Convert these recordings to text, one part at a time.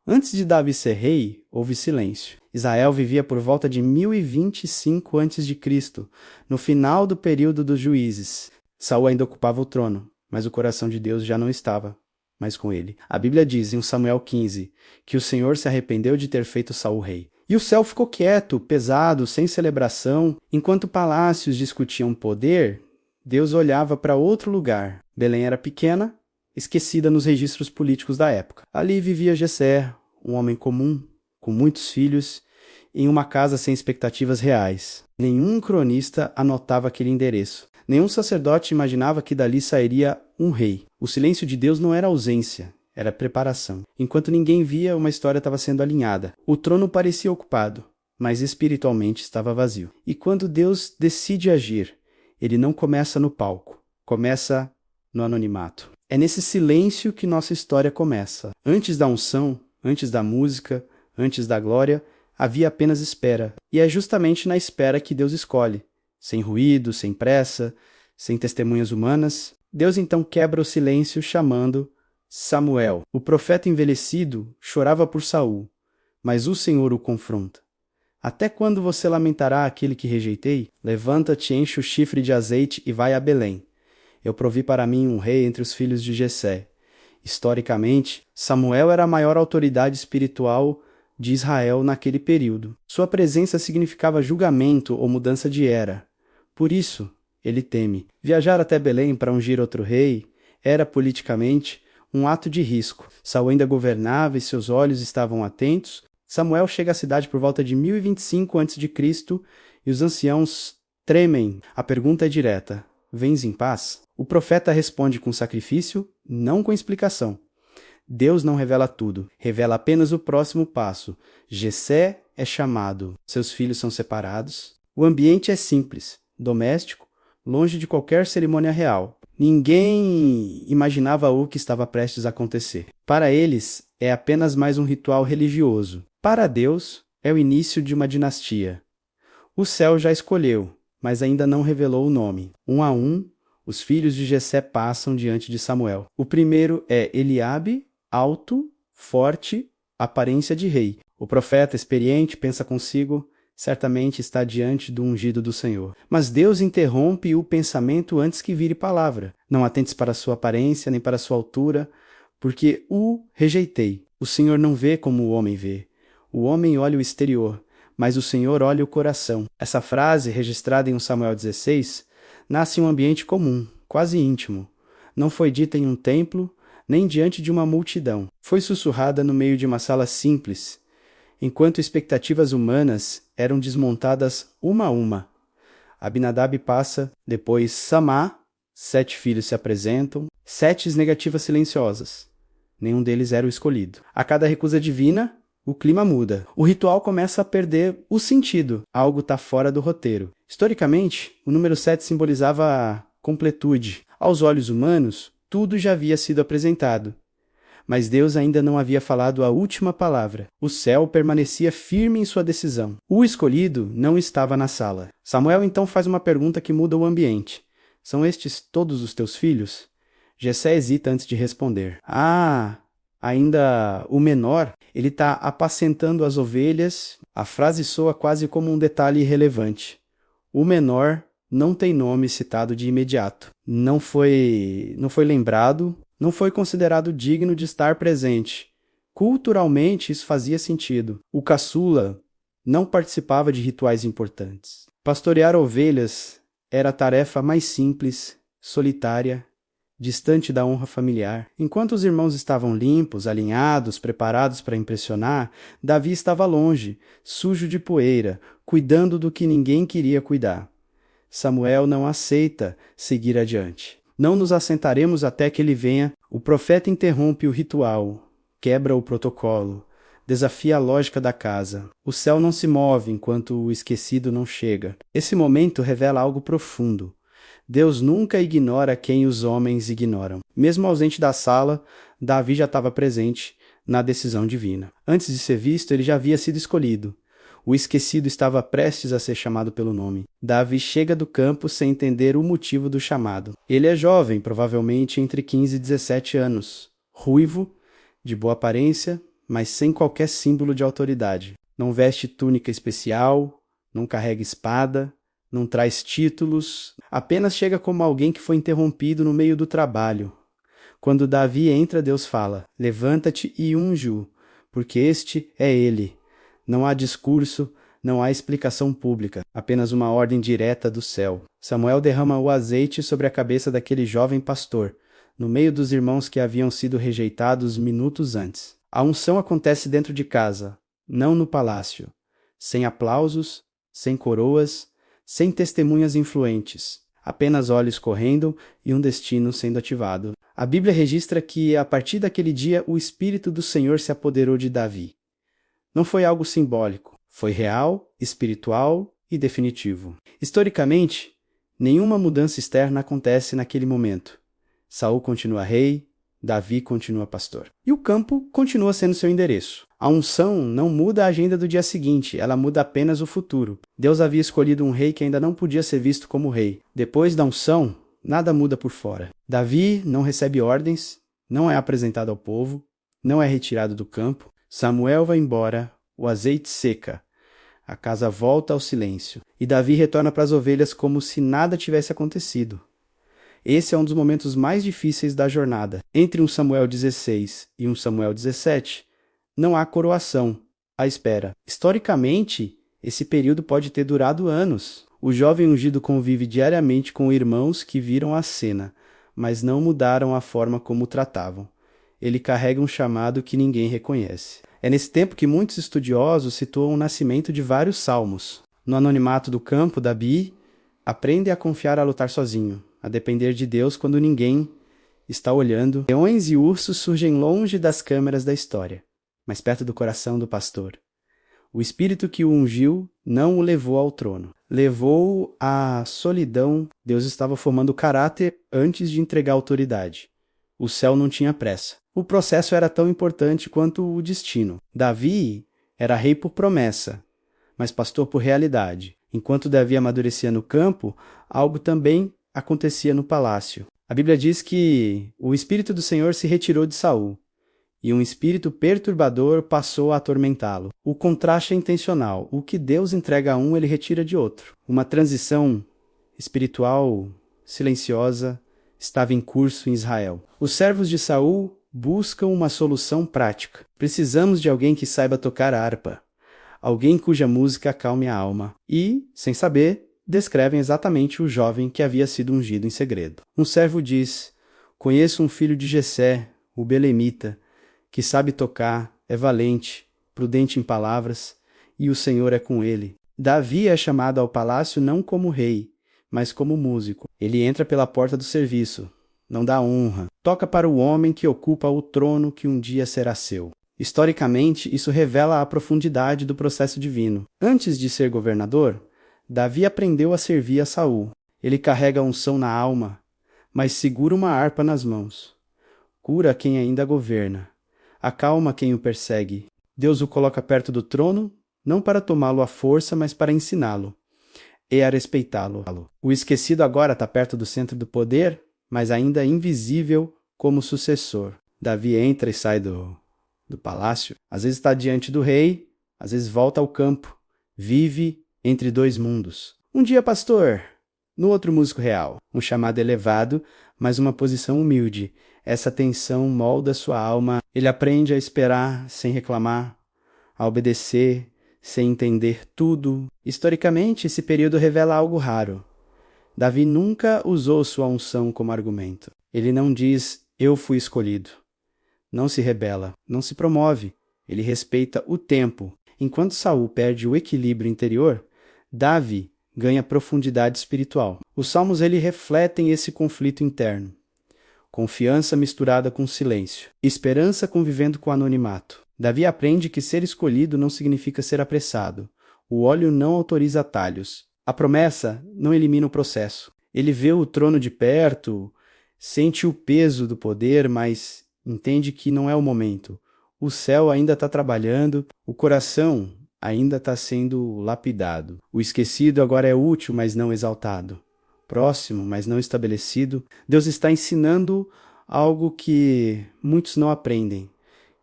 Antes de Davi ser rei, houve silêncio. Israel vivia por volta de 1025 a.C., no final do período dos juízes. Saul ainda ocupava o trono, mas o coração de Deus já não estava mais com ele. A Bíblia diz em Samuel 15 que o Senhor se arrependeu de ter feito Saul rei. E o céu ficou quieto, pesado, sem celebração. Enquanto palácios discutiam poder, Deus olhava para outro lugar. Belém era pequena, esquecida nos registros políticos da época. Ali vivia Jessé, um homem comum, com muitos filhos, em uma casa sem expectativas reais. Nenhum cronista anotava aquele endereço. Nenhum sacerdote imaginava que dali sairia um rei. O silêncio de Deus não era ausência, era preparação. Enquanto ninguém via, uma história estava sendo alinhada. O trono parecia ocupado, mas espiritualmente estava vazio. E quando Deus decide agir, ele não começa no palco, começa no anonimato. É nesse silêncio que nossa história começa. Antes da unção, antes da música, antes da glória, havia apenas espera. E é justamente na espera que Deus escolhe. Sem ruído, sem pressa, sem testemunhas humanas. Deus então quebra o silêncio chamando Samuel. O profeta envelhecido chorava por Saul, mas o Senhor o confronta. Até quando você lamentará aquele que rejeitei? Levanta-te, enche o chifre de azeite e vai a Belém. Eu provi para mim um rei entre os filhos de Jessé. Historicamente, Samuel era a maior autoridade espiritual de Israel naquele período. Sua presença significava julgamento ou mudança de era. Por isso, ele teme. Viajar até Belém para ungir outro rei era, politicamente, um ato de risco. Saul ainda governava e seus olhos estavam atentos. Samuel chega à cidade por volta de 1025 a.C. e os anciãos tremem. A pergunta é direta: vens em paz? O profeta responde com sacrifício, não com explicação. Deus não revela tudo, revela apenas o próximo passo. Jessé é chamado, seus filhos são separados. O ambiente é simples, doméstico, longe de qualquer cerimônia real. Ninguém imaginava o que estava prestes a acontecer. Para eles, é apenas mais um ritual religioso. Para Deus, é o início de uma dinastia. O céu já escolheu, mas ainda não revelou o nome. Um a um, os filhos de Jessé passam diante de Samuel. O primeiro é Eliabe, alto, forte, aparência de rei. O profeta experiente pensa consigo, certamente está diante do ungido do Senhor. Mas Deus interrompe o pensamento antes que vire palavra. Não atentes para sua aparência, nem para sua altura, porque o rejeitei. O Senhor não vê como o homem vê. O homem olha o exterior, mas o Senhor olha o coração. Essa frase, registrada em 1 Samuel 16, nasce em um ambiente comum, quase íntimo. Não foi dita em um templo, nem diante de uma multidão. Foi sussurrada no meio de uma sala simples, enquanto expectativas humanas eram desmontadas uma a uma. Abinadab passa, depois Samá, 7 filhos se apresentam, 7 negativas silenciosas. Nenhum deles era o escolhido. A cada recusa divina, o clima muda. O ritual começa a perder o sentido. Algo está fora do roteiro. Historicamente, o número 7 simbolizava a completude. Aos olhos humanos, tudo já havia sido apresentado. Mas Deus ainda não havia falado a última palavra. O céu permanecia firme em sua decisão. O escolhido não estava na sala. Samuel então faz uma pergunta que muda o ambiente. São estes todos os teus filhos? Jessé hesita antes de responder. Ainda o menor, ele está apacentando as ovelhas. A frase soa quase como um detalhe irrelevante. O menor não tem nome citado de imediato. Não foi lembrado, não foi considerado digno de estar presente. Culturalmente, isso fazia sentido. O caçula não participava de rituais importantes. Pastorear ovelhas era a tarefa mais simples, solitária, distante da honra familiar. Enquanto os irmãos estavam limpos, alinhados, preparados para impressionar, Davi estava longe, sujo de poeira, cuidando do que ninguém queria cuidar. Samuel não aceita seguir adiante. Não nos assentaremos até que ele venha. O profeta interrompe o ritual, quebra o protocolo, desafia a lógica da casa. O céu não se move enquanto o esquecido não chega. Esse momento revela algo profundo. Deus nunca ignora quem os homens ignoram. Mesmo ausente da sala, Davi já estava presente na decisão divina. Antes de ser visto, ele já havia sido escolhido. O esquecido estava prestes a ser chamado pelo nome. Davi chega do campo sem entender o motivo do chamado. Ele é jovem, provavelmente entre 15 e 17 anos. Ruivo, de boa aparência, mas sem qualquer símbolo de autoridade. Não veste túnica especial, não carrega espada, não traz títulos, apenas chega como alguém que foi interrompido no meio do trabalho. Quando Davi entra, Deus fala: levanta-te e unge-o, porque este é ele. Não há discurso, não há explicação pública, apenas uma ordem direta do céu. Samuel derrama o azeite sobre a cabeça daquele jovem pastor, no meio dos irmãos que haviam sido rejeitados minutos antes. A unção acontece dentro de casa, não no palácio, sem aplausos, sem coroas, sem testemunhas influentes, apenas olhos correndo e um destino sendo ativado. A Bíblia registra que, a partir daquele dia, o Espírito do Senhor se apoderou de Davi. Não foi algo simbólico, foi real, espiritual e definitivo. Historicamente, nenhuma mudança externa acontece naquele momento. Saul continua rei, Davi continua pastor. E o campo continua sendo seu endereço. A unção não muda a agenda do dia seguinte, ela muda apenas o futuro. Deus havia escolhido um rei que ainda não podia ser visto como rei. Depois da unção, nada muda por fora. Davi não recebe ordens, não é apresentado ao povo, não é retirado do campo. Samuel vai embora, o azeite seca. A casa volta ao silêncio. E Davi retorna para as ovelhas como se nada tivesse acontecido. Esse é um dos momentos mais difíceis da jornada. Entre um Samuel 16 e um Samuel 17, não há coroação, há espera. Historicamente, esse período pode ter durado anos. O jovem ungido convive diariamente com irmãos que viram a cena, mas não mudaram a forma como o tratavam. Ele carrega um chamado que ninguém reconhece. É nesse tempo que muitos estudiosos situam o nascimento de vários salmos. No anonimato do campo, Davi aprende a confiar a lutar sozinho, a depender de Deus quando ninguém está olhando. Leões e ursos surgem longe das câmeras da história, mas perto do coração do pastor. O espírito que o ungiu não o levou ao trono. Levou-o à solidão. Deus estava formando o caráter antes de entregar a autoridade. O céu não tinha pressa. O processo era tão importante quanto o destino. Davi era rei por promessa, mas pastor por realidade. Enquanto Davi amadurecia no campo, algo também acontecia no palácio. A Bíblia diz que o Espírito do Senhor se retirou de Saul, e um espírito perturbador passou a atormentá-lo. O contraste é intencional. O que Deus entrega a um, ele retira de outro. Uma transição espiritual silenciosa estava em curso em Israel. Os servos de Saul buscam uma solução prática. Precisamos de alguém que saiba tocar harpa, alguém cuja música acalme a alma. E, sem saber, descrevem exatamente o jovem que havia sido ungido em segredo. Um servo diz: conheço um filho de Jessé, o belemita, que sabe tocar, é valente, prudente em palavras, e o Senhor é com ele. Davi é chamado ao palácio não como rei, mas como músico. Ele entra pela porta do serviço, não dá honra. Toca para o homem que ocupa o trono que um dia será seu. Historicamente, isso revela a profundidade do processo divino. Antes de ser governador, Davi aprendeu a servir a Saul. Ele carrega a unção na alma, mas segura uma harpa nas mãos. Cura quem ainda governa. Acalma quem o persegue. Deus o coloca perto do trono, não para tomá-lo à força, mas para ensiná-lo e a respeitá-lo. O esquecido agora está perto do centro do poder, mas ainda invisível como sucessor. Davi entra e sai do palácio. Às vezes está diante do rei, às vezes volta ao campo. Vive entre dois mundos. Um dia pastor, no outro músico real. Um chamado elevado, mas uma posição humilde. Essa tensão molda sua alma. Ele aprende a esperar sem reclamar, a obedecer sem entender tudo. Historicamente, esse período revela algo raro. Davi nunca usou sua unção como argumento. Ele não diz, eu fui escolhido. Não se rebela, não se promove. Ele respeita o tempo. Enquanto Saul perde o equilíbrio interior, Davi ganha profundidade espiritual. Os salmos refletem esse conflito interno. Confiança misturada com silêncio. Esperança convivendo com anonimato. Davi aprende que ser escolhido não significa ser apressado. O óleo não autoriza atalhos. A promessa não elimina o processo. Ele vê o trono de perto, sente o peso do poder, mas entende que não é o momento. O céu ainda está trabalhando, o coração ainda está sendo lapidado. O esquecido agora é útil, mas não exaltado. Próximo, mas não estabelecido. Deus está ensinando algo que muitos não aprendem,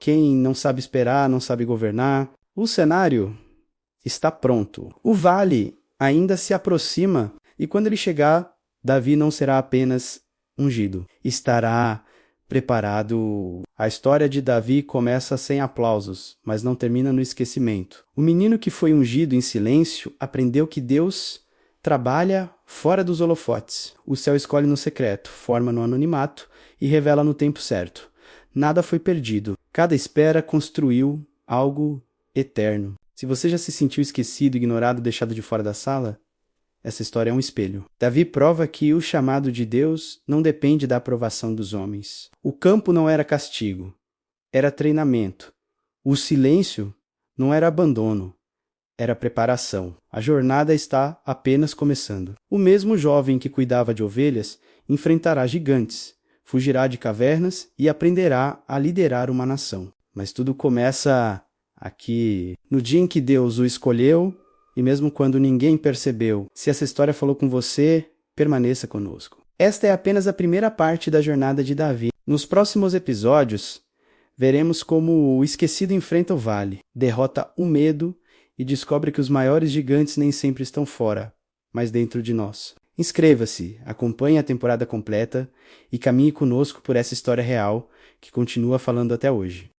quem não sabe esperar, não sabe governar. O cenário está pronto. O vale ainda se aproxima e quando ele chegar, Davi não será apenas ungido, estará preparado. A história de Davi começa sem aplausos, mas não termina no esquecimento. O menino que foi ungido em silêncio aprendeu que Deus trabalha fora dos holofotes. O céu escolhe no secreto, forma no anonimato e revela no tempo certo. Nada foi perdido. Cada espera construiu algo eterno. Se você já se sentiu esquecido, ignorado, deixado de fora da sala, essa história é um espelho. Davi prova que o chamado de Deus não depende da aprovação dos homens. O campo não era castigo, era treinamento. O silêncio não era abandono, era preparação. A jornada está apenas começando. O mesmo jovem que cuidava de ovelhas enfrentará gigantes, fugirá de cavernas e aprenderá a liderar uma nação. Mas tudo começa aqui, no dia em que Deus o escolheu, e mesmo quando ninguém percebeu. Se essa história falou com você, permaneça conosco. Esta é apenas a primeira parte da jornada de Davi. Nos próximos episódios, veremos como o esquecido enfrenta o vale, derrota o medo e descobre que os maiores gigantes nem sempre estão fora, mas dentro de nós. Inscreva-se, acompanhe a temporada completa e caminhe conosco por essa história real que continua falando até hoje.